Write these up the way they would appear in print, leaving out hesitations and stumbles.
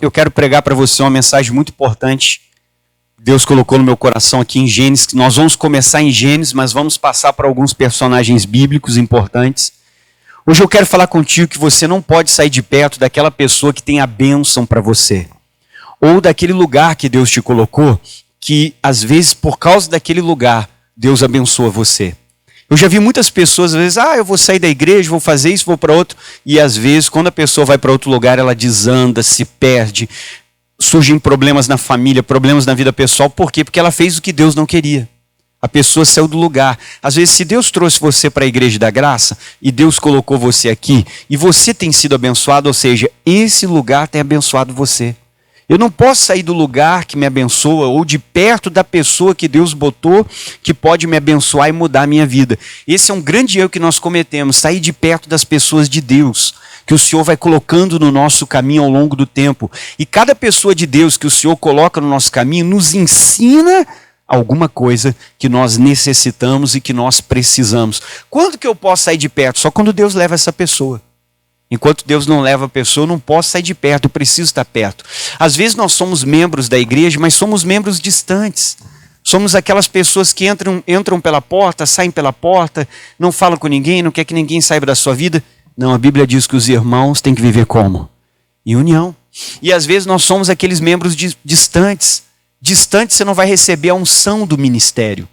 eu quero pregar para você uma mensagem muito importante. Deus colocou no meu coração aqui em Gênesis. Nós vamos começar em Gênesis, mas vamos passar para alguns personagens bíblicos importantes. Hoje eu quero falar contigo que você não pode sair de perto daquela pessoa que tem a bênção para você. Ou daquele lugar que Deus te colocou, que às vezes por causa daquele lugar, Deus abençoa você. Eu já vi muitas pessoas, às vezes, eu vou sair da igreja, vou fazer isso, vou para outro. E às vezes, quando a pessoa vai para outro lugar, ela desanda, se perde. Surgem problemas na família, problemas na vida pessoal. Por quê? Porque ela fez o que Deus não queria. A pessoa saiu do lugar. Às vezes, se Deus trouxe você para a igreja da graça, e Deus colocou você aqui, e você tem sido abençoado, ou seja, esse lugar tem abençoado você. Eu não posso sair do lugar que me abençoa ou de perto da pessoa que Deus botou que pode me abençoar e mudar a minha vida. Esse é um grande erro que nós cometemos, sair de perto das pessoas de Deus, que o Senhor vai colocando no nosso caminho ao longo do tempo. E cada pessoa de Deus que o Senhor coloca no nosso caminho nos ensina alguma coisa que nós necessitamos e que nós precisamos. Quando que eu posso sair de perto? Só quando Deus leva essa pessoa. Enquanto Deus não leva a pessoa, eu não posso sair de perto, eu preciso estar perto. Às vezes nós somos membros da igreja, mas somos membros distantes. Somos aquelas pessoas que entram pela porta, saem pela porta, não falam com ninguém, não quer que ninguém saiba da sua vida. Não, a Bíblia diz que os irmãos têm que viver como? Em união. E às vezes nós somos aqueles membros distantes. Distante você não vai receber a unção do ministério.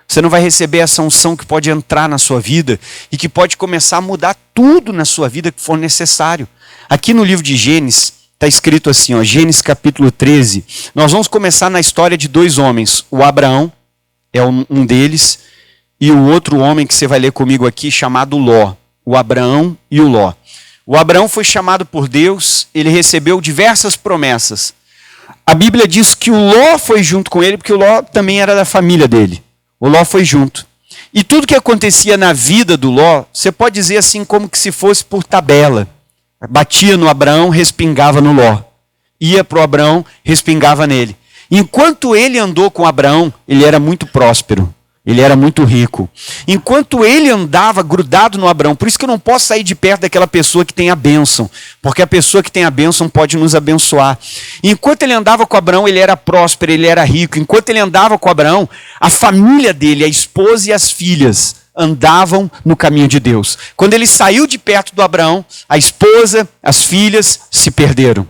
Você não vai receber essa unção que pode entrar na sua vida e que pode começar a mudar tudo na sua vida que for necessário. Aqui no livro de Gênesis está escrito assim, Gênesis capítulo 13. Nós vamos começar na história de dois homens. O Abraão é um deles e o outro homem que você vai ler comigo aqui chamado Ló. O Abraão e o Ló. O Abraão foi chamado por Deus, ele recebeu diversas promessas. A Bíblia diz que o Ló foi junto com ele porque o Ló também era da família dele. O Ló foi junto. E tudo que acontecia na vida do Ló, você pode dizer assim como que se fosse por tabela. Batia no Abraão, respingava no Ló. Ia para o Abraão, respingava nele. Enquanto ele andou com Abraão, ele era muito próspero. Ele era muito rico. Enquanto ele andava grudado no Abraão, por isso que eu não posso sair de perto daquela pessoa que tem a bênção, porque a pessoa que tem a bênção pode nos abençoar. Enquanto ele andava com Abraão, ele era próspero, ele era rico. Enquanto ele andava com Abraão, a família dele, a esposa e as filhas, andavam no caminho de Deus. Quando ele saiu de perto do Abraão, a esposa, as filhas se perderam.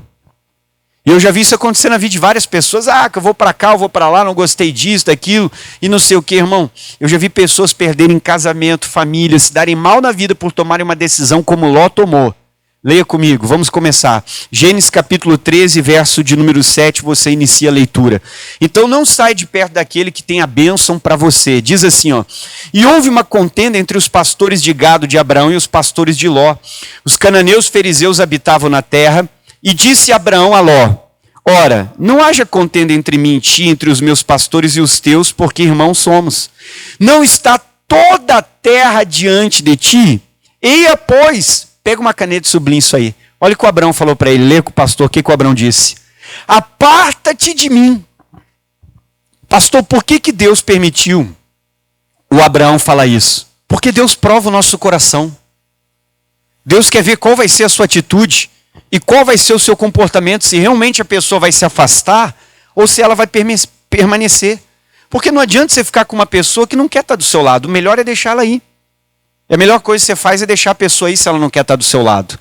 E eu já vi isso acontecer na vida de várias pessoas. Que eu vou para cá, eu vou para lá, não gostei disso, daquilo, e não sei o que, irmão. Eu já vi pessoas perderem casamento, família, se darem mal na vida por tomarem uma decisão como Ló tomou. Leia comigo, vamos começar. Gênesis capítulo 13, verso de número 7, você inicia a leitura. Então não sai de perto daquele que tem a bênção para você. Diz assim, E houve uma contenda entre os pastores de gado de Abraão e os pastores de Ló. Os cananeus fariseus habitavam na terra. E disse Abraão a Ló, ora, não haja contenda entre mim e ti, entre os meus pastores e os teus, porque irmãos somos. Não está toda a terra diante de ti? Eia, pois, pega uma caneta e sublinha isso aí. Olha o que o Abraão falou para ele, lê com o pastor, o que o Abraão disse? Aparta-te de mim. Pastor, por que Deus permitiu o Abraão falar isso? Porque Deus prova o nosso coração. Deus quer ver qual vai ser a sua atitude. E qual vai ser o seu comportamento, se realmente a pessoa vai se afastar ou se ela vai permanecer. Porque não adianta você ficar com uma pessoa que não quer estar do seu lado. O melhor é deixá-la aí. A melhor coisa que você faz é deixar a pessoa aí se ela não quer estar do seu lado.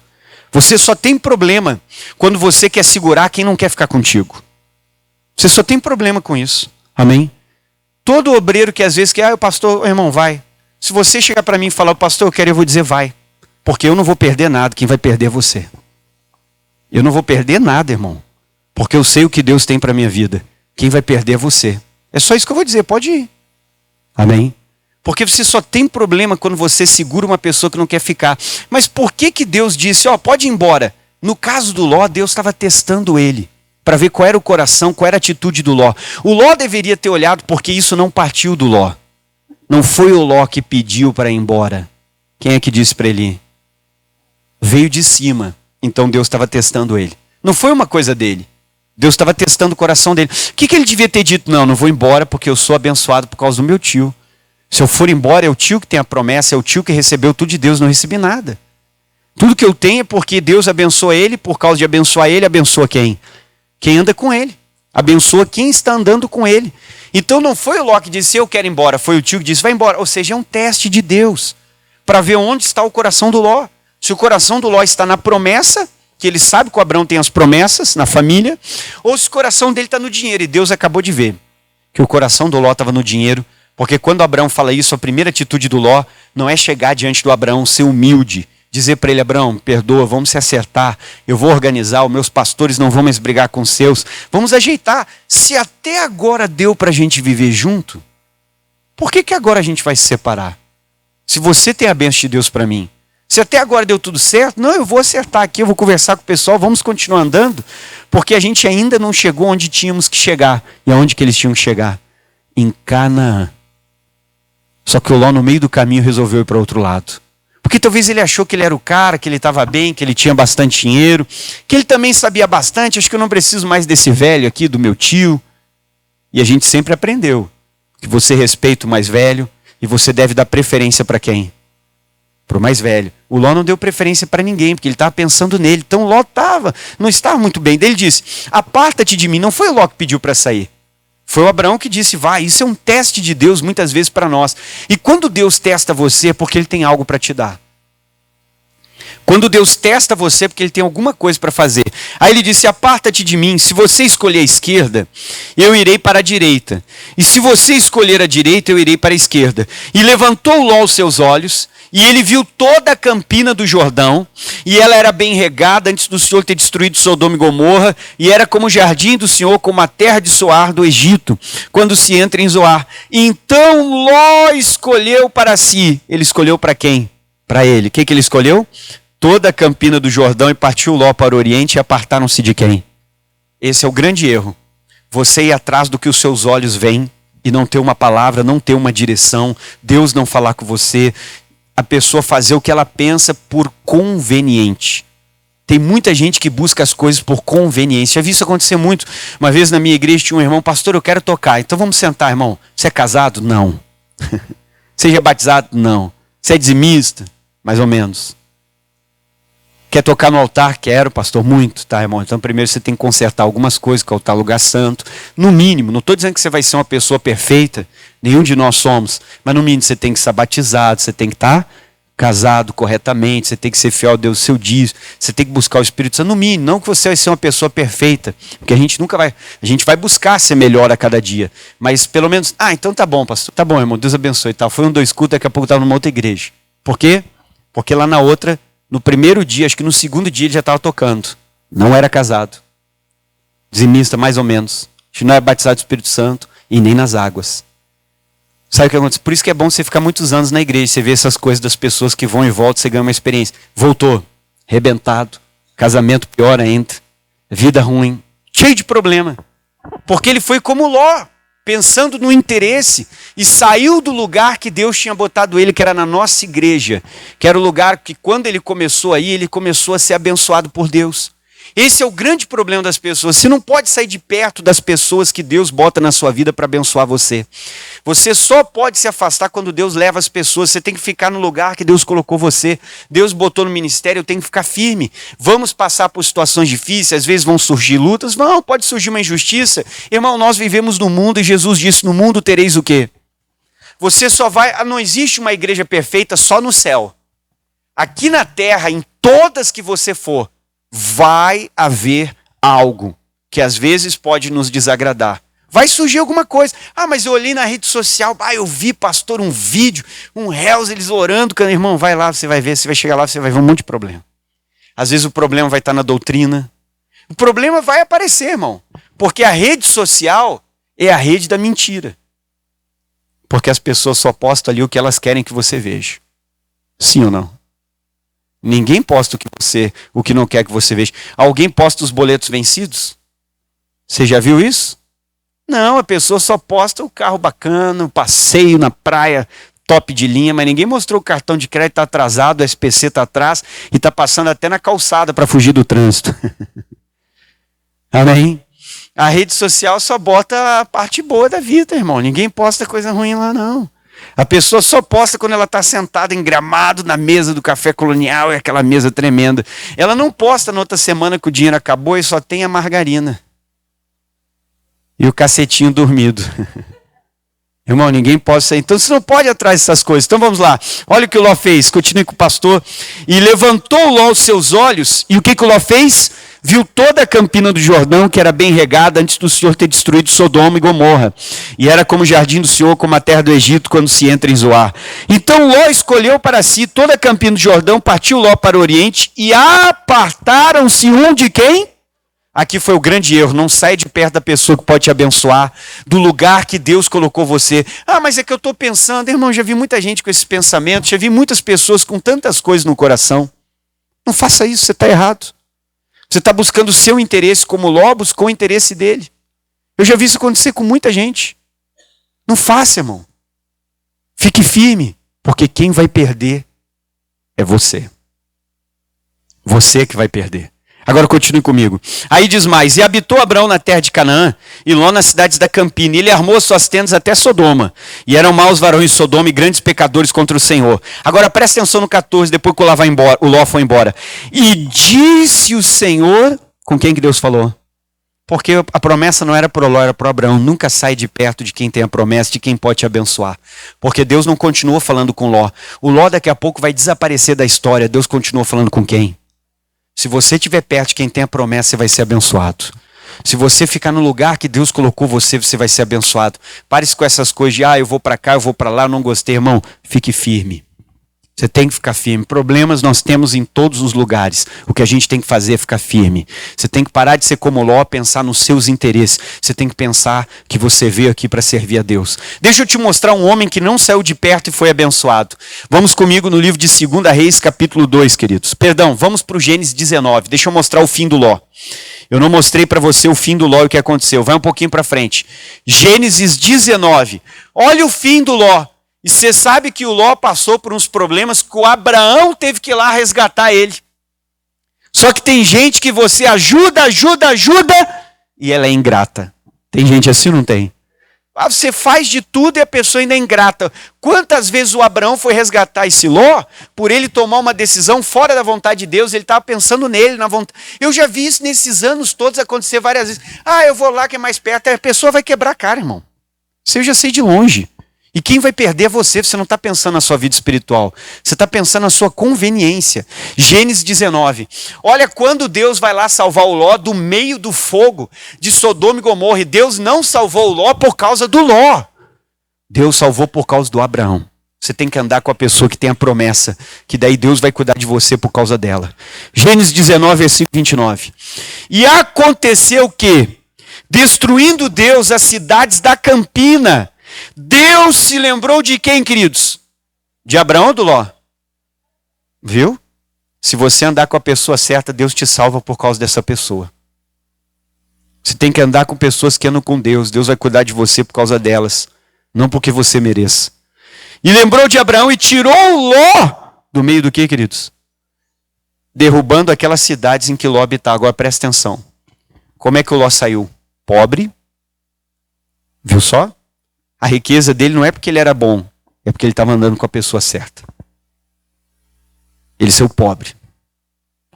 Você só tem problema quando você quer segurar quem não quer ficar contigo. Você só tem problema com isso. Amém? Todo obreiro que às vezes quer, o pastor, irmão, vai. Se você chegar para mim e falar, o pastor, eu quero, eu vou dizer, vai. Porque eu não vou perder nada, quem vai perder é você. Eu não vou perder nada, irmão. Porque eu sei o que Deus tem para a minha vida. Quem vai perder é você. É só isso que eu vou dizer, pode ir. Amém? Porque você só tem problema quando você segura uma pessoa que não quer ficar. Mas por que Deus disse, pode ir embora? No caso do Ló, Deus estava testando ele. Para ver qual era o coração, qual era a atitude do Ló. O Ló deveria ter olhado porque isso não partiu do Ló. Não foi o Ló que pediu para ir embora. Quem é que disse para ele ir? Veio de cima. Então Deus estava testando ele. Não foi uma coisa dele. Deus estava testando o coração dele. O que ele devia ter dito? Não vou embora porque eu sou abençoado por causa do meu tio. Se eu for embora, é o tio que tem a promessa, é o tio que recebeu tudo de Deus, não recebi nada. Tudo que eu tenho é porque Deus abençoa ele, por causa de abençoar ele, abençoa quem? quem anda com ele. Abençoa quem está andando com ele. Então não foi o Ló que disse, eu quero ir embora. Foi o tio que disse, vai embora. Ou seja, é um teste de Deus para ver onde está o coração do Ló. Se o coração do Ló está na promessa, que ele sabe que o Abraão tem as promessas na família, ou se o coração dele está no dinheiro. E Deus acabou de ver que o coração do Ló estava no dinheiro, porque quando Abraão fala isso, a primeira atitude do Ló não é chegar diante do Abraão, ser humilde, dizer para ele, Abraão, perdoa, vamos se acertar, eu vou organizar, os meus pastores não vão mais brigar com os seus, vamos ajeitar. Se até agora deu para a gente viver junto, por que agora a gente vai se separar? Se você tem a bênção de Deus para mim, se até agora deu tudo certo, não, eu vou acertar aqui, eu vou conversar com o pessoal, vamos continuar andando, porque a gente ainda não chegou onde tínhamos que chegar. E aonde que eles tinham que chegar? Em Canaã. Só que o Ló no meio do caminho resolveu ir para o outro lado. Porque talvez ele achou que ele era o cara, que ele estava bem, que ele tinha bastante dinheiro, que ele também sabia bastante, acho que eu não preciso mais desse velho aqui, do meu tio. E a gente sempre aprendeu que você respeita o mais velho e você deve dar preferência para quem? Para o mais velho. O Ló não deu preferência para ninguém, porque ele estava pensando nele. Então o Ló não estava muito bem. Daí ele disse, aparta-te de mim. Não foi o Ló que pediu para sair. Foi o Abraão que disse, vai. Isso é um teste de Deus muitas vezes para nós. E quando Deus testa você, é porque Ele tem algo para te dar. Quando Deus testa você, é porque Ele tem alguma coisa para fazer. Aí Ele disse, aparta-te de mim. Se você escolher a esquerda, eu irei para a direita. E se você escolher a direita, eu irei para a esquerda. E levantou Ló os seus olhos, e ele viu toda a campina do Jordão, e ela era bem regada antes do Senhor ter destruído Sodoma e Gomorra, e era como o jardim do Senhor, como a terra de Zoar do Egito, quando se entra em Zoar. Então Ló escolheu para si. Ele escolheu para quem? Para ele. O que ele escolheu? Toda a campina do Jordão, e partiu Ló para o Oriente, e apartaram-se de quem? Esse é o grande erro. Você ir atrás do que os seus olhos veem, e não ter uma palavra, não ter uma direção, Deus não falar com você, a pessoa fazer o que ela pensa por conveniente. Tem muita gente que busca as coisas por conveniência. Já vi isso acontecer muito. Uma vez na minha igreja tinha um irmão, pastor, eu quero tocar. Então vamos sentar, irmão. Você é casado? Não. Você já é batizado? Não. Você é dizimista? Mais ou menos. Quer tocar no altar? Quero, pastor, muito, tá, irmão? Então primeiro você tem que consertar algumas coisas, que é o altar lugar santo. No mínimo, não estou dizendo que você vai ser uma pessoa perfeita, nenhum de nós somos, mas no mínimo você tem que estar batizado, você tem que estar casado corretamente, você tem que ser fiel a Deus, seu dízimo, você tem que buscar o Espírito Santo, no mínimo, não que você vai ser uma pessoa perfeita, porque a gente vai buscar ser melhor a cada dia, mas pelo menos, então tá bom, pastor, tá bom, irmão, Deus abençoe e tal. Foi um, dois cultos, daqui a pouco eu estava numa outra igreja. Por quê? Porque lá na outra, no primeiro dia, acho que no segundo dia ele já estava tocando. Não era casado. Dizimista, mais ou menos. A gente não é batizado do Espírito Santo e nem nas águas. Sabe o que acontece? Por isso que é bom você ficar muitos anos na igreja. Você vê essas coisas das pessoas que vão e voltam, você ganha uma experiência. Voltou, arrebentado, casamento pior ainda, vida ruim, cheio de problema. Porque ele foi como Ló, pensando no interesse, e saiu do lugar que Deus tinha botado ele, que era na nossa igreja, que era o lugar que quando ele começou aí, ele começou a ser abençoado por Deus. Esse é o grande problema das pessoas. Você não pode sair de perto das pessoas que Deus bota na sua vida para abençoar você. Você só pode se afastar quando Deus leva as pessoas. Você tem que ficar no lugar que Deus colocou você. Deus botou no ministério, eu tenho que ficar firme. Vamos passar por situações difíceis, às vezes vão surgir lutas. Não, pode surgir uma injustiça. Irmão, nós vivemos no mundo e Jesus disse, no mundo tereis o quê? Você só vai... Não existe uma igreja perfeita só no céu. Aqui na terra, em todas que você for, vai haver algo que às vezes pode nos desagradar. Vai surgir alguma coisa. Mas eu olhei na rede social, eu vi, pastor, um vídeo, um réus, eles orando. Irmão, vai lá, você vai ver, você vai chegar lá, você vai ver um monte de problema. Às vezes o problema vai estar na doutrina. O problema vai aparecer, irmão. Porque a rede social é a rede da mentira. Porque as pessoas só postam ali o que elas querem que você veja. Sim ou não? Ninguém posta o que não quer que você veja. Alguém posta os boletos vencidos? Você já viu isso? Não, a pessoa só posta o carro bacana, o passeio na praia, top de linha, mas ninguém mostrou o cartão de crédito está atrasado, o SPC está atrás e está passando até na calçada para fugir do trânsito. Amém? A rede social só bota a parte boa da vida, irmão. Ninguém posta coisa ruim lá, não. A pessoa só posta quando ela está sentada em Gramado na mesa do café colonial, é aquela mesa tremenda. Ela não posta na outra semana que o dinheiro acabou e só tem a margarina. E o cacetinho dormido. Irmão, ninguém pode sair. Então você não pode ir atrás dessas coisas. Então vamos lá. Olha o que o Ló fez. Continue com o pastor. E levantou Ló os seus olhos. E o que o Ló fez? Viu toda a campina do Jordão, que era bem regada, antes do Senhor ter destruído Sodoma e Gomorra. E era como o jardim do Senhor, como a terra do Egito, quando se entra em Zoar. Então Ló escolheu para si toda a campina do Jordão, partiu Ló para o Oriente, e apartaram-se um de quem? Aqui foi o grande erro, não sai de perto da pessoa que pode te abençoar, do lugar que Deus colocou você. Ah, mas é que eu estou pensando, irmão, já vi muita gente com esses pensamentos, já vi muitas pessoas com tantas coisas no coração. Não faça isso, você está errado. Você está buscando o seu interesse como Ló buscou o interesse dele. Eu já vi isso acontecer com muita gente. Não faça, irmão. Fique firme, porque quem vai perder é você. Você que vai perder. Agora continue comigo. Aí diz mais, e habitou Abraão na terra de Canaã, e Ló nas cidades da Campina, e ele armou as suas tendas até Sodoma. E eram maus varões de Sodoma e grandes pecadores contra o Senhor. Agora presta atenção no 14, depois que o Ló foi embora. E disse o Senhor, com quem que Deus falou? Porque a promessa não era para o Ló, era para o Abraão. Nunca sai de perto de quem tem a promessa, de quem pode te abençoar. Porque Deus não continuou falando com Ló. O Ló daqui a pouco vai desaparecer da história. Deus continuou falando com quem? Se você estiver perto de quem tem a promessa, você vai ser abençoado. Se você ficar no lugar que Deus colocou você, você vai ser abençoado. Pare-se com essas coisas de, eu vou para cá, eu vou para lá, eu não gostei, irmão. Fique firme. Você tem que ficar firme. Problemas nós temos em todos os lugares. O que a gente tem que fazer é ficar firme. Você tem que parar de ser como Ló, pensar nos seus interesses. Você tem que pensar que você veio aqui para servir a Deus. Deixa eu te mostrar um homem que não saiu de perto e foi abençoado. Vamos comigo no livro de 2 Reis, capítulo 2, queridos. Perdão, vamos para o Gênesis 19. Deixa eu mostrar o fim do Ló. Eu não mostrei para você o fim do Ló e o que aconteceu. Vai um pouquinho para frente. Gênesis 19. Olha o fim do Ló. E você sabe que o Ló passou por uns problemas que o Abraão teve que ir lá resgatar ele. Só que tem gente que você ajuda e ela é ingrata. Tem gente assim ou não tem? Você faz de tudo e a pessoa ainda é ingrata. Quantas vezes o Abraão foi resgatar esse Ló por ele tomar uma decisão fora da vontade de Deus? Ele estava pensando nele, na vontade. Eu já vi isso nesses anos todos acontecer várias vezes. Eu vou lá que é mais perto. A pessoa vai quebrar a cara, irmão. Isso eu já sei de longe. E quem vai perder é você. Você não está pensando na sua vida espiritual. Você está pensando na sua conveniência. Gênesis 19. Olha quando Deus vai lá salvar o Ló do meio do fogo de Sodoma e Gomorra. E Deus não salvou o Ló por causa do Ló. Deus salvou por causa do Abraão. Você tem que andar com a pessoa que tem a promessa. Que daí Deus vai cuidar de você por causa dela. Gênesis 19, versículo 29. E aconteceu que, destruindo Deus as cidades da campina, Deus se lembrou de quem, queridos? De Abraão ou do Ló? Viu? Se você andar com a pessoa certa, Deus te salva por causa dessa pessoa. Você tem que andar com pessoas que andam com Deus. Deus vai cuidar de você por causa delas. Não porque você mereça. E lembrou de Abraão e tirou o Ló do meio do que, queridos? Derrubando aquelas cidades em que Ló habitava. Agora presta atenção. Como é que o Ló saiu? Pobre. Viu só? A riqueza dele não é porque ele era bom, é porque ele estava andando com a pessoa certa. Ele saiu pobre.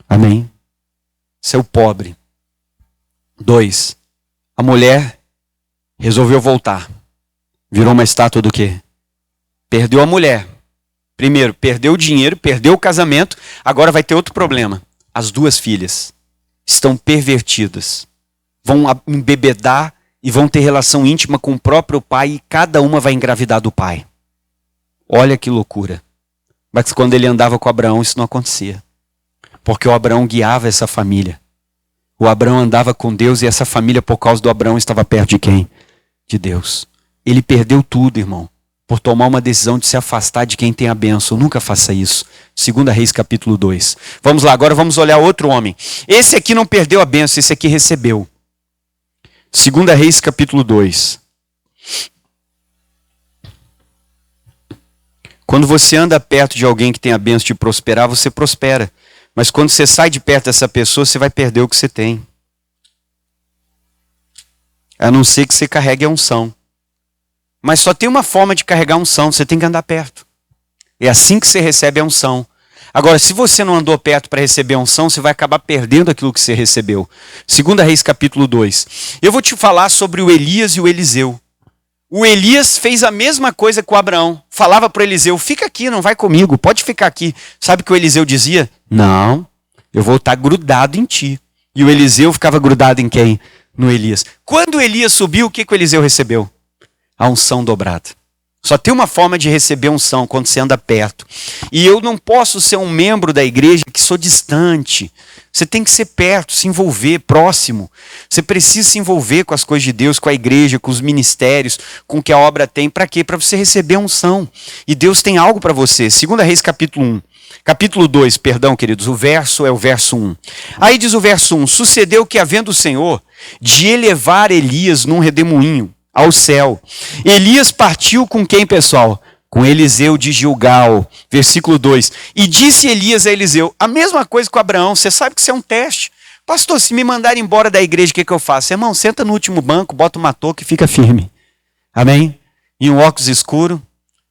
Amém? Saiu pobre. 2. A mulher resolveu voltar. Virou uma estátua do quê? Perdeu a mulher. Primeiro, perdeu o dinheiro, perdeu o casamento. Agora vai ter outro problema. As 2 filhas estão pervertidas. Vão embebedar e vão ter relação íntima com o próprio pai e cada uma vai engravidar do pai. Olha que loucura. Mas quando ele andava com Abraão, isso não acontecia. Porque o Abraão guiava essa família. O Abraão andava com Deus e essa família, por causa do Abraão, estava perto de quem? De Deus. Ele perdeu tudo, irmão, por tomar uma decisão de se afastar de quem tem a bênção. Nunca faça isso. 2 Reis, capítulo 2. Vamos lá, agora vamos olhar outro homem. Esse aqui não perdeu a bênção, esse aqui recebeu. 2 Reis, capítulo 2. Quando você anda perto de alguém que tem a bênção de prosperar, você prospera. Mas quando você sai de perto dessa pessoa, você vai perder o que você tem. A não ser que você carregue a unção. Mas só tem uma forma de carregar a unção, você tem que andar perto. É assim que você recebe a unção. Agora, se você não andou perto para receber a unção, você vai acabar perdendo aquilo que você recebeu. 2 Reis capítulo 2. Eu vou te falar sobre o Elias e o Eliseu. O Elias fez a mesma coisa com o Abraão. Falava para o Eliseu, fica aqui, não vai comigo, pode ficar aqui. Sabe o que o Eliseu dizia? Não, eu vou estar grudado em ti. E o Eliseu ficava grudado em quem? No Elias. Quando o Elias subiu, o que o Eliseu recebeu? A unção dobrada. Só tem uma forma de receber unção, quando você anda perto. E eu não posso ser um membro da igreja que sou distante. Você tem que ser perto, se envolver, próximo. Você precisa se envolver com as coisas de Deus, com a igreja, com os ministérios, com o que a obra tem. Para quê? Para você receber a unção. E Deus tem algo para você. 2 Reis capítulo 1. Capítulo 2, perdão, queridos, o verso é o verso 1. Aí diz o verso 1, sucedeu que, havendo o Senhor de elevar Elias num redemoinho ao céu, Elias partiu com quem, pessoal? Com Eliseu de Gilgal. Versículo 2. E disse Elias a Eliseu, a mesma coisa com Abraão, você sabe que isso é um teste. Pastor, se me mandarem embora da igreja, o que eu faço? Irmão, senta no último banco, bota uma touca e fica firme. Amém? E um óculos escuro.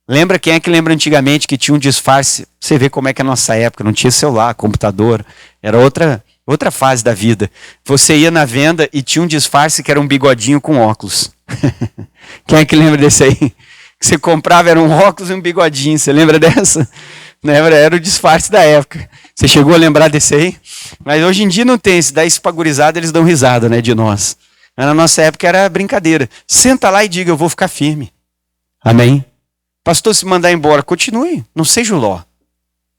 Lembra quem é que lembra antigamente que tinha um disfarce? Você vê como é que é a nossa época, não tinha celular, computador, era outra fase da vida. Você ia na venda e tinha um disfarce que era um bigodinho com óculos. Quem é que lembra desse aí? Que você comprava era um óculos e um bigodinho, você lembra dessa? Lembra? Era o disfarce da época. Você chegou a lembrar desse aí? Mas hoje em dia não tem, se dá isso pra gurizada, eles dão risada, né, de nós. Mas na nossa época era brincadeira. Senta lá e diga, eu vou ficar firme. Amém? Pastor, se mandar embora, continue. Não seja o Ló,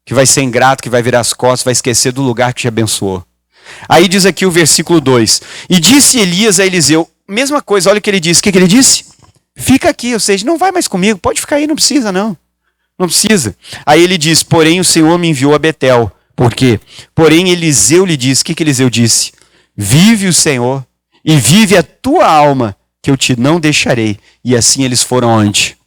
que vai ser ingrato, que vai virar as costas, vai esquecer do lugar que te abençoou. Aí diz aqui o versículo 2. E disse Elias a Eliseu, mesma coisa, olha o que ele disse. O que ele disse? Fica aqui, ou seja, não vai mais comigo, pode ficar aí, não precisa não. Não precisa. Aí ele diz, porém o Senhor me enviou a Betel. Por quê? Porém Eliseu lhe disse, o que Eliseu disse? Vive o Senhor e vive a tua alma, que eu te não deixarei. E assim eles foram onde?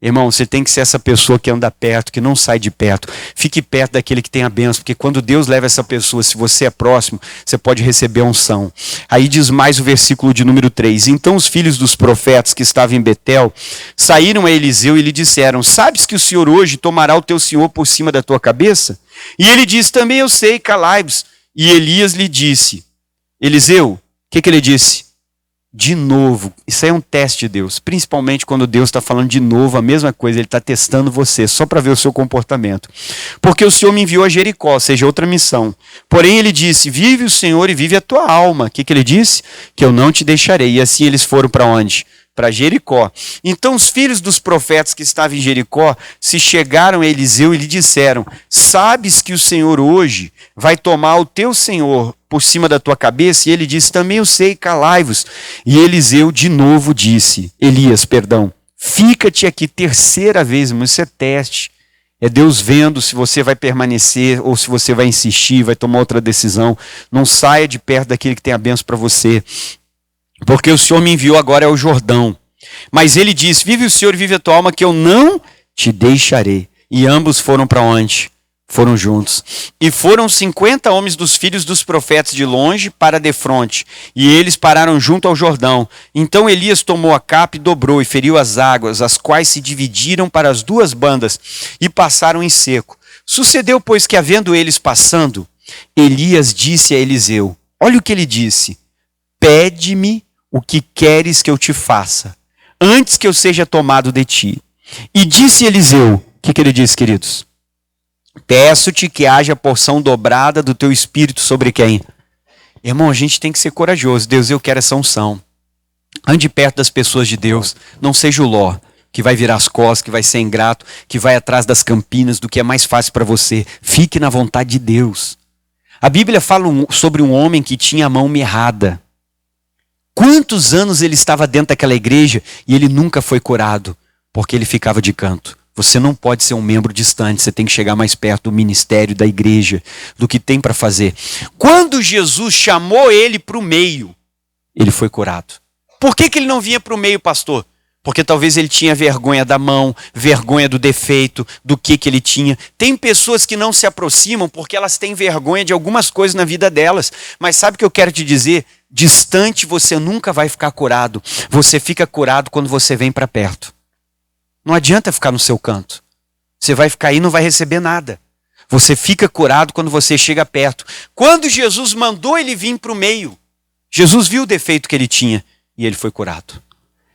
Irmão, você tem que ser essa pessoa que anda perto, que não sai de perto. Fique perto daquele que tem a bênção, porque quando Deus leva essa pessoa, se você é próximo, você pode receber a unção. Aí diz mais o versículo de número 3. Então os filhos dos profetas que estavam em Betel saíram a Eliseu e lhe disseram, sabes que o Senhor hoje tomará o teu senhor por cima da tua cabeça? E ele disse, também eu sei, calai-vos. E Elias lhe disse, Eliseu, o que ele disse? De novo, isso aí é um teste de Deus, principalmente quando Deus está falando de novo a mesma coisa, Ele está testando você, só para ver o seu comportamento. Porque o Senhor me enviou a Jericó, ou seja, outra missão. Porém ele disse, vive o Senhor e vive a tua alma. O que ele disse? Que eu não te deixarei. E assim eles foram para onde? Para Jericó. Então os filhos dos profetas que estavam em Jericó se chegaram a Eliseu e lhe disseram, sabes que o Senhor hoje vai tomar o teu senhor por cima da tua cabeça? E ele disse, também eu sei, calai-vos. E Eliseu de novo disse, Elias, perdão, fica-te aqui terceira vez, mas isso é teste. É Deus vendo se você vai permanecer ou se você vai insistir, vai tomar outra decisão. Não saia de perto daquele que tem a bênção para você. Porque o Senhor me enviou agora ao Jordão. Mas ele disse, vive o Senhor e vive a tua alma, que eu não te deixarei. E ambos foram para onde? Foram juntos. E foram 50 homens dos filhos dos profetas de longe para defronte. E eles pararam junto ao Jordão. Então Elias tomou a capa e dobrou e feriu as águas, as quais se dividiram para as duas bandas e passaram em seco. Sucedeu, pois, que havendo eles passando, Elias disse a Eliseu, olha o que ele disse, pede-me o que queres que eu te faça, antes que eu seja tomado de ti. E disse Eliseu, o que ele disse, queridos? Peço-te que haja porção dobrada do teu espírito sobre quem? Irmão, a gente tem que ser corajoso. Deus, eu quero essa unção. Ande perto das pessoas de Deus. Não seja o Ló, que vai virar as costas, que vai ser ingrato, que vai atrás das campinas, do que é mais fácil para você. Fique na vontade de Deus. A Bíblia fala sobre um homem que tinha a mão mirrada. Quantos anos ele estava dentro daquela igreja e ele nunca foi curado? Porque ele ficava de canto. Você não pode ser um membro distante, você tem que chegar mais perto do ministério, da igreja, do que tem para fazer. Quando Jesus chamou ele para o meio, ele foi curado. Por que ele não vinha para o meio, pastor? Porque talvez ele tinha vergonha da mão, vergonha do defeito, do que ele tinha. Tem pessoas que não se aproximam porque elas têm vergonha de algumas coisas na vida delas. Mas sabe o que eu quero te dizer? Distante você nunca vai ficar curado. Você fica curado quando você vem para perto. Não adianta ficar no seu canto. Você vai ficar aí e não vai receber nada. Você fica curado quando você chega perto. Quando Jesus mandou ele vir para o meio, Jesus viu o defeito que ele tinha e ele foi curado.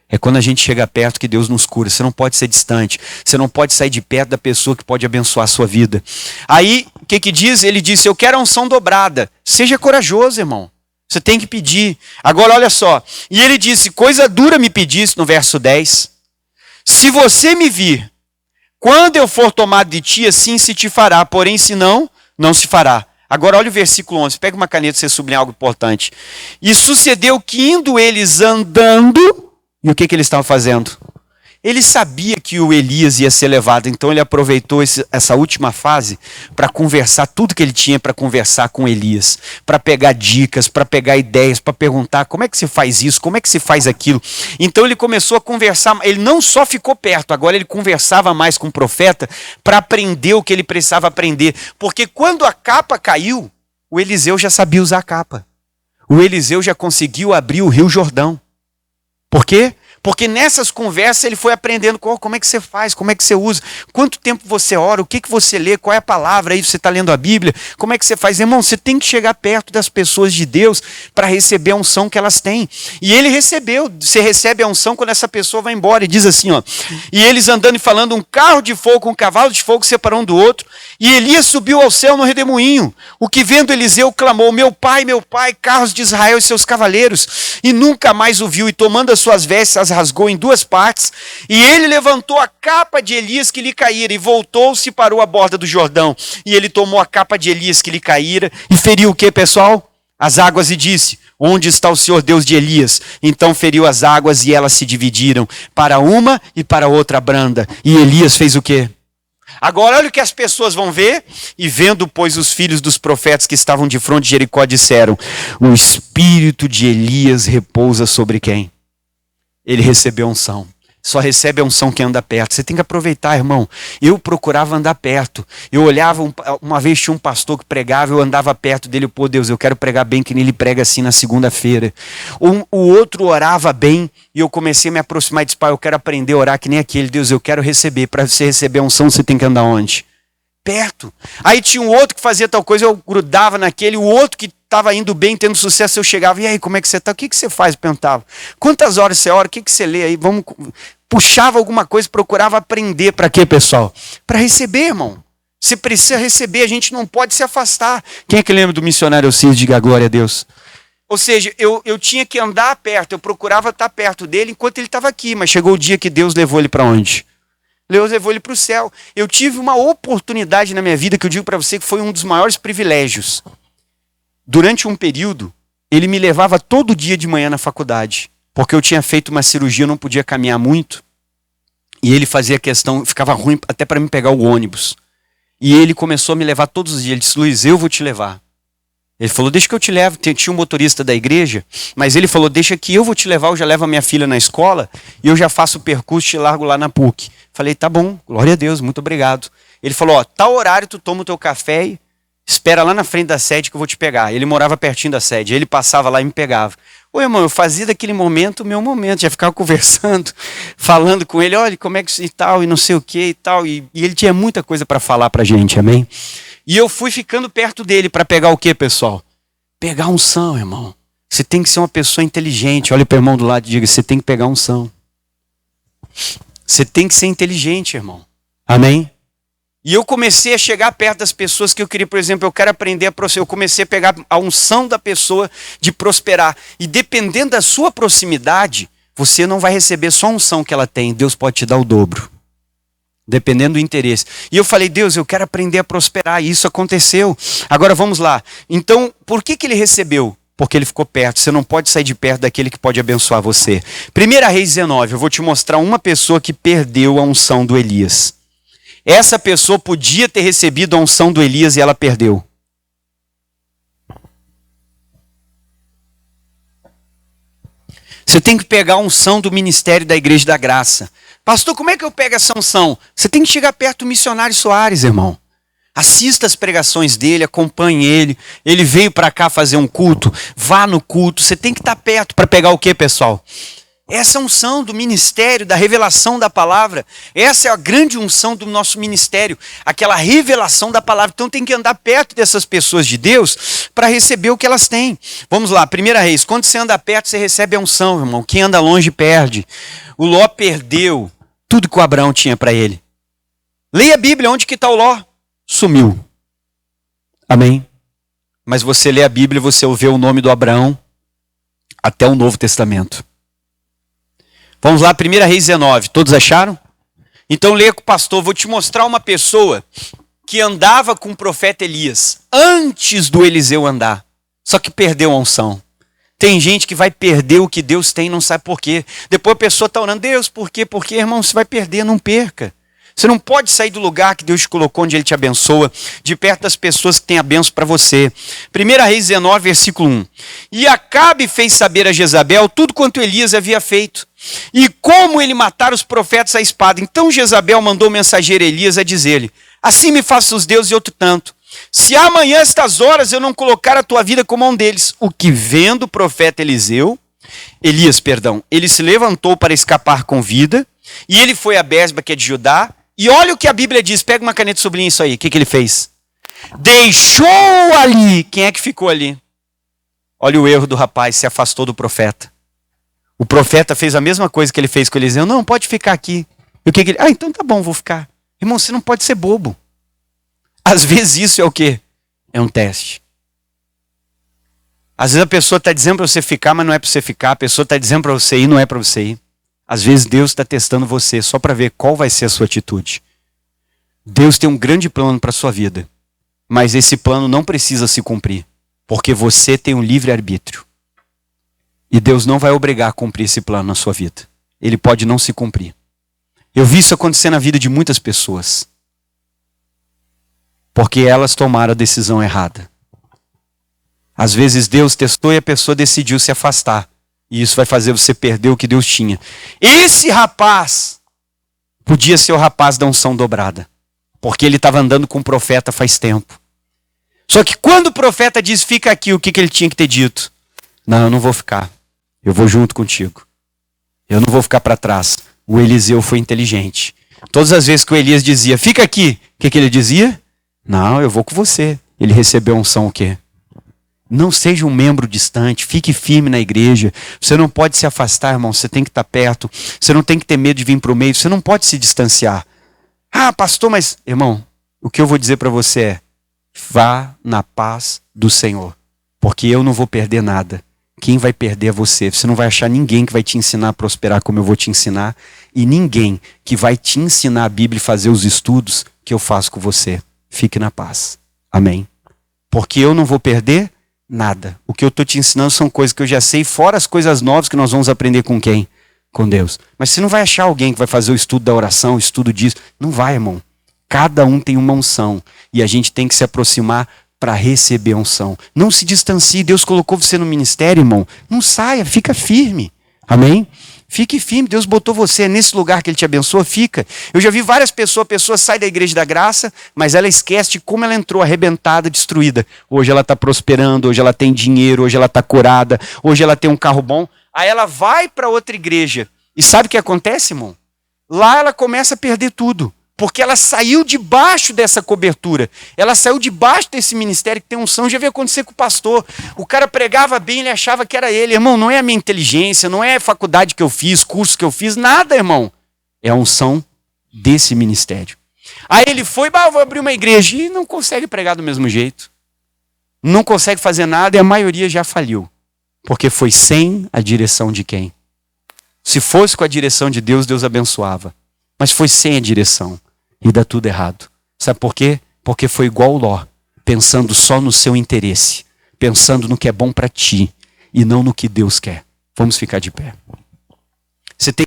É quando a gente chega perto que Deus nos cura. Você não pode ser distante. Você não pode sair de perto da pessoa que pode abençoar a sua vida. Aí, o que diz? Ele disse, eu quero a unção dobrada. Seja corajoso, irmão. Você tem que pedir. Agora, olha só. E ele disse, coisa dura me pediste, no verso 10. Se você me vir, quando eu for tomado de ti, assim se te fará. Porém, se não, não se fará. Agora olha o versículo 11. Pega uma caneta e você sublinha algo importante. E sucedeu que indo eles andando... E o que eles estavam fazendo? Ele sabia que o Elias ia ser levado, então ele aproveitou essa última fase para conversar tudo que ele tinha para conversar com Elias, para pegar dicas, para pegar ideias, para perguntar como é que se faz isso, como é que se faz aquilo. Então ele começou a conversar, ele não só ficou perto, agora ele conversava mais com o profeta para aprender o que ele precisava aprender. Porque quando a capa caiu, o Eliseu já sabia usar a capa. O Eliseu já conseguiu abrir o Rio Jordão. Por quê? Porque nessas conversas ele foi aprendendo como é que você faz, como é que você usa, quanto tempo você ora, o que você lê, qual é a palavra aí, você está lendo a Bíblia, como é que você faz. Irmão, você tem que chegar perto das pessoas de Deus para receber a unção que elas têm. E ele recebeu, você recebe a unção quando essa pessoa vai embora. E diz assim, ó, e eles andando e falando, um carro de fogo, um cavalo de fogo separou um do outro, e Elias subiu ao céu no redemoinho. O que vendo Eliseu clamou, meu pai, carros de Israel e seus cavaleiros, e nunca mais o viu, e tomando as suas vestes, as rasgou em duas partes, e ele levantou a capa de Elias que lhe caíra, e voltou-se e parou à borda do Jordão, e ele tomou a capa de Elias que lhe caíra, e feriu o que, pessoal? As águas, e disse, onde está o Senhor Deus de Elias? Então feriu as águas, e elas se dividiram, para uma e para outra branda, e Elias fez o quê? Agora olha o que as pessoas vão ver, e vendo, pois, os filhos dos profetas que estavam de fronte de Jericó, disseram, o espírito de Elias repousa sobre quem? Ele recebeu unção. Só recebe a unção quem anda perto. Você tem que aproveitar, irmão. Eu procurava andar perto. Eu olhava, uma vez tinha um pastor que pregava, eu andava perto dele, pô, Deus, eu quero pregar bem que nem ele prega assim na segunda-feira. O outro orava bem, e eu comecei a me aproximar e disse, pai, eu quero aprender a orar que nem aquele. Deus, eu quero receber. Para você receber a unção, você tem que andar onde? Perto. Aí tinha um outro que fazia tal coisa, eu grudava naquele, o outro que estava indo bem, tendo sucesso, eu chegava, e aí, como é que você está? O que você faz? Eu perguntava. Quantas horas você ora? O que você lê aí? Vamos... Puxava alguma coisa, procurava aprender. Para quê, pessoal? Para receber, irmão. Você precisa receber, a gente não pode se afastar. Quem é que lembra do missionário Alcides? Diga glória a Deus. Ou seja, eu tinha que andar perto, eu procurava estar perto dele enquanto ele estava aqui, mas chegou o dia que Deus levou ele para onde? Deus levou ele para o céu. Eu tive uma oportunidade na minha vida que eu digo para você que foi um dos maiores privilégios. Durante um período, ele me levava todo dia de manhã na faculdade, porque eu tinha feito uma cirurgia, eu não podia caminhar muito, e ele fazia questão, ficava ruim até para me pegar o ônibus. E ele começou a me levar todos os dias, ele disse, Luiz, eu vou te levar. Ele falou, deixa que eu te levo, tinha um motorista da igreja, mas ele falou, deixa que eu vou te levar, eu já levo a minha filha na escola, e eu já faço o percurso e te largo lá na PUC. Falei, tá bom, glória a Deus, muito obrigado. Ele falou, ó, tal horário tu toma o teu café e espera lá na frente da sede que eu vou te pegar. Ele morava pertinho da sede, ele passava lá e me pegava. Ô irmão, eu fazia daquele momento o meu momento, já ficava conversando, falando com ele, olha, como é que e tal, e não sei o que e tal, e ele tinha muita coisa para falar pra gente, amém? E eu fui ficando perto dele para pegar o que, pessoal? Pegar unção, irmão. Você tem que ser uma pessoa inteligente. Olha para o irmão do lado e diga, você tem que pegar unção. Você tem que ser inteligente, irmão. Amém? E eu comecei a chegar perto das pessoas que eu queria, por exemplo, eu quero aprender a prosperar. Eu comecei a pegar a unção da pessoa de prosperar. E dependendo da sua proximidade, você não vai receber só a unção que ela tem. Deus pode te dar o dobro. Dependendo do interesse. E eu falei, Deus, eu quero aprender a prosperar. E isso aconteceu. Agora vamos lá. Então, por que ele recebeu? Porque ele ficou perto. Você não pode sair de perto daquele que pode abençoar você. 1 Reis 19, eu vou te mostrar uma pessoa que perdeu a unção do Elias. Essa pessoa podia ter recebido a unção do Elias e ela perdeu. Você tem que pegar a unção do ministério da Igreja da Graça. Pastor, como é que eu pego essa unção? Você tem que chegar perto do missionário Soares, irmão. Assista as pregações dele, acompanhe ele. Ele veio para cá fazer um culto, vá no culto. Você tem que estar perto para pegar o quê, pessoal? Essa é a unção do ministério, da revelação da palavra. Essa é a grande unção do nosso ministério, aquela revelação da palavra. Então tem que andar perto dessas pessoas de Deus para receber o que elas têm. Vamos lá, 1 Reis, quando você anda perto, você recebe a unção, irmão. Quem anda longe perde. O Ló perdeu tudo que o Abraão tinha para ele. Leia a Bíblia, onde que está o Ló? Sumiu. Amém? Mas você lê a Bíblia e você vê o nome do Abraão até o Novo Testamento. Vamos lá, 1 Reis 19. Todos acharam? Então leia com o pastor. Vou te mostrar uma pessoa que andava com o profeta Elias antes do Eliseu andar. Só que perdeu a unção. Tem gente que vai perder o que Deus tem e não sabe por quê. Depois a pessoa está orando, Deus, por quê? Porque, irmão, você vai perder, não perca. Você não pode sair do lugar que Deus te colocou, onde Ele te abençoa, de perto das pessoas que têm a benção para você. 1 Reis 19, versículo 1. E Acabe fez saber a Jezabel tudo quanto Elias havia feito, e como ele matara os profetas à espada. Então Jezabel mandou o mensageiro Elias a dizer-lhe, assim me façam os deuses e outro tanto, se amanhã estas horas eu não colocar a tua vida como um deles. O que vendo o profeta Elias, ele se levantou para escapar com vida, e ele foi a Besba, que é de Judá. E olha o que a Bíblia diz, pega uma caneta e sublinha isso aí. O que ele fez? Deixou ali. Quem é que ficou ali? Olha o erro do rapaz, se afastou do profeta. O profeta fez a mesma coisa que ele fez com Eliseu. Não, pode ficar aqui. E o que ele... então tá bom, vou ficar. Irmão, você não pode ser bobo. Às vezes isso é o quê? É um teste. Às vezes a pessoa está dizendo para você ficar, mas não é para você ficar. A pessoa está dizendo para você ir, não é para você ir. Às vezes Deus está testando você só para ver qual vai ser a sua atitude. Deus tem um grande plano para a sua vida. Mas esse plano não precisa se cumprir. Porque você tem um livre-arbítrio. E Deus não vai obrigar a cumprir esse plano na sua vida. Ele pode não se cumprir. Eu vi isso acontecer na vida de muitas pessoas. Porque elas tomaram a decisão errada. Às vezes Deus testou e a pessoa decidiu se afastar. E isso vai fazer você perder o que Deus tinha. Esse rapaz podia ser o rapaz da unção dobrada. Porque ele estava andando com o profeta faz tempo. Só que quando o profeta diz, fica aqui, o que ele tinha que ter dito? Não, eu não vou ficar. Eu vou junto contigo. Eu não vou ficar para trás. O Eliseu foi inteligente. Todas as vezes que o Elias dizia, fica aqui, o que ele dizia? Não, eu vou com você. Ele recebeu a unção o quê? Não seja um membro distante, fique firme na igreja. Você não pode se afastar, irmão, você tem que estar perto. Você não tem que ter medo de vir para o meio, você não pode se distanciar. Ah, pastor, mas... Irmão, o que eu vou dizer para você é, vá na paz do Senhor, porque eu não vou perder nada. Quem vai perder é você. Você não vai achar ninguém que vai te ensinar a prosperar como eu vou te ensinar, e ninguém que vai te ensinar a Bíblia e fazer os estudos que eu faço com você. Fique na paz. Amém? Porque eu não vou perder nada. O que eu estou te ensinando são coisas que eu já sei, fora as coisas novas que nós vamos aprender com quem? Com Deus. Mas você não vai achar alguém que vai fazer o estudo da oração, o estudo disso. Não vai, irmão. Cada um tem uma unção. E a gente tem que se aproximar para receber a unção. Não se distancie. Deus colocou você no ministério, irmão. Não saia, fica firme. Amém? Fique firme, Deus botou você nesse lugar que Ele te abençoa, fica. Eu já vi várias pessoas, a pessoa sai da igreja da graça, mas ela esquece de como ela entrou arrebentada, destruída. Hoje ela está prosperando, hoje ela tem dinheiro, hoje ela está curada, hoje ela tem um carro bom. Aí ela vai para outra igreja. E sabe o que acontece, irmão? Lá ela começa a perder tudo. Porque ela saiu debaixo dessa cobertura. Ela saiu debaixo desse ministério que tem unção. Já veio acontecer com o pastor. O cara pregava bem, ele achava que era ele. Irmão, não é a minha inteligência, não é a faculdade que eu fiz, curso que eu fiz, nada, irmão. É a unção desse ministério. Aí ele foi, vou abrir uma igreja. E não consegue pregar do mesmo jeito. Não consegue fazer nada e a maioria já faliu. Porque foi sem a direção de quem? Se fosse com a direção de Deus, Deus abençoava. Mas foi sem a direção. E dá tudo errado. Sabe por quê? Porque foi igual o Ló, pensando só no seu interesse, pensando no que é bom para ti e não no que Deus quer. Vamos ficar de pé. Você tem...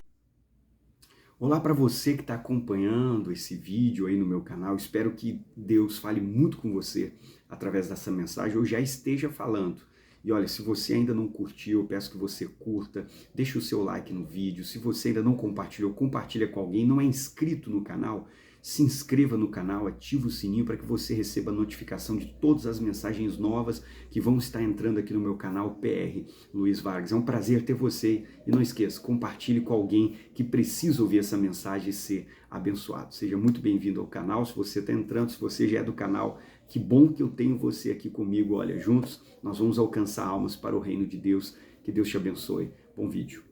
Olá para você que está acompanhando esse vídeo aí no meu canal. Espero que Deus fale muito com você através dessa mensagem, ou já esteja falando. E olha, se você ainda não curtiu, eu peço que você curta, deixe o seu like no vídeo. Se você ainda não compartilhou, compartilha com alguém, não é inscrito no canal, se inscreva no canal, ative o sininho para que você receba a notificação de todas as mensagens novas que vão estar entrando aqui no meu canal PR Luiz Vargas. É um prazer ter você e não esqueça, compartilhe com alguém que precisa ouvir essa mensagem e ser abençoado. Seja muito bem-vindo ao canal, se você está entrando, se você já é do canal, que bom que eu tenho você aqui comigo. Olha, juntos nós vamos alcançar almas para o reino de Deus. Que Deus te abençoe. Bom vídeo.